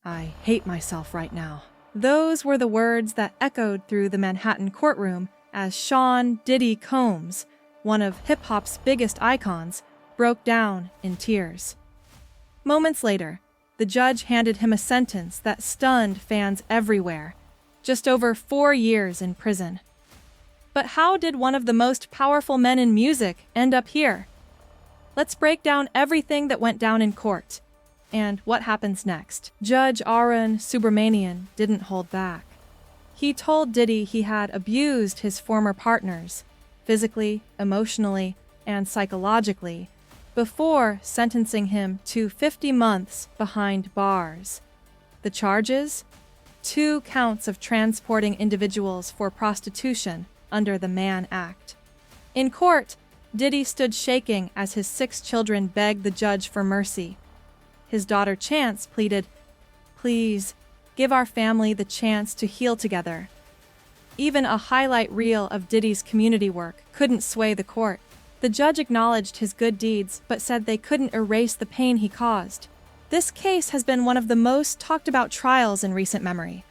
I hate myself right now." Those were the words that echoed through the Manhattan courtroom as Sean "Diddy" Combs, one of hip-hop's biggest icons, broke down in tears. Moments later, the judge handed him a sentence that stunned fans everywhere: just over 4 years in prison. But how did one of the most powerful men in music end up here? Let's break down everything that went down in court and what happens next. Judge Arun Subramanian didn't hold back. He told Diddy he had abused his former partners, physically, emotionally, and psychologically, before sentencing him to 50 months behind bars. The charges? 2 counts of transporting individuals for prostitution under the Mann Act. In court, Diddy stood shaking as his 6 children begged the judge for mercy. His daughter Chance pleaded, "Please, give our family the chance to heal together." Even a highlight reel of Diddy's community work couldn't sway the court. The judge acknowledged his good deeds but said they couldn't erase the pain he caused. This case has been one of the most talked about trials in recent memory.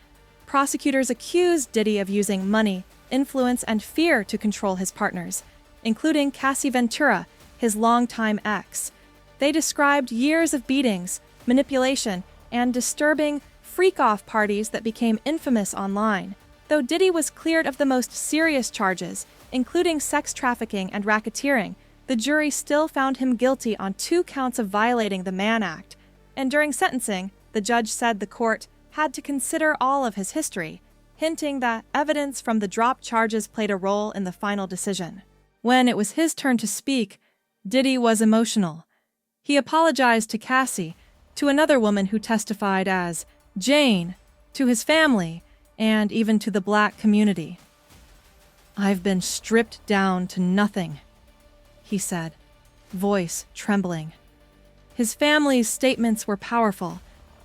Prosecutors accused Diddy of using money, influence, and fear to control his partners, including Cassie Ventura, his longtime ex. They described years of beatings, manipulation, and disturbing freak-off parties that became infamous online. Though Diddy was cleared of the most serious charges, including sex trafficking and racketeering, the jury still found him guilty on 2 counts of violating the Mann Act. And during sentencing, the judge said the court had to consider all of his history, hinting that evidence from the dropped charges played a role in the final decision. When it was his turn to speak, Diddy was emotional. He apologized to Cassie, to another woman who testified as Jane, to his family, and even to the Black community. "I've been stripped down to nothing," he said, voice trembling. His family's statements were powerful,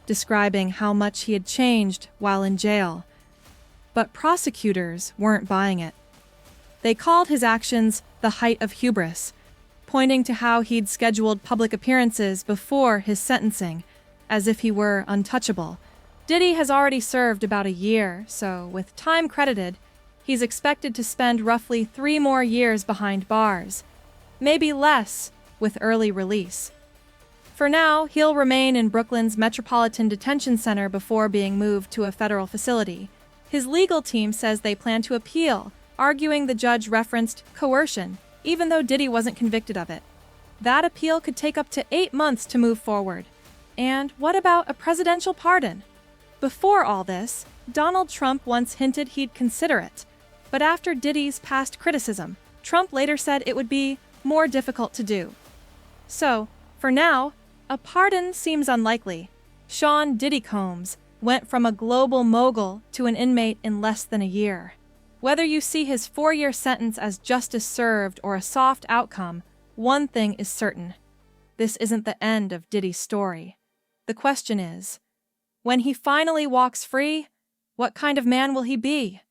describing how much he had changed while in jail. But prosecutors weren't buying it. They called his actions the height of hubris, pointing to how he'd scheduled public appearances before his sentencing, as if he were untouchable. Diddy has already served about a year, so with time credited, he's expected to spend roughly 3 more years behind bars, maybe less with early release. For now, he'll remain in Brooklyn's Metropolitan Detention Center before being moved to a federal facility. His legal team says they plan to appeal, arguing the judge referenced coercion, even though Diddy wasn't convicted of it. That appeal could take up to 8 months to move forward. And what about a presidential pardon? Before all this, Donald Trump once hinted he'd consider it. But after Diddy's past criticism, Trump later said it would be more difficult to do. So, for now, a pardon seems unlikely. Sean "Diddy" Combs went from a global mogul to an inmate in less than a year. Whether you see his 4-year sentence as justice served or a soft outcome, one thing is certain: this isn't the end of Diddy's story. The question is, when he finally walks free, what kind of man will he be?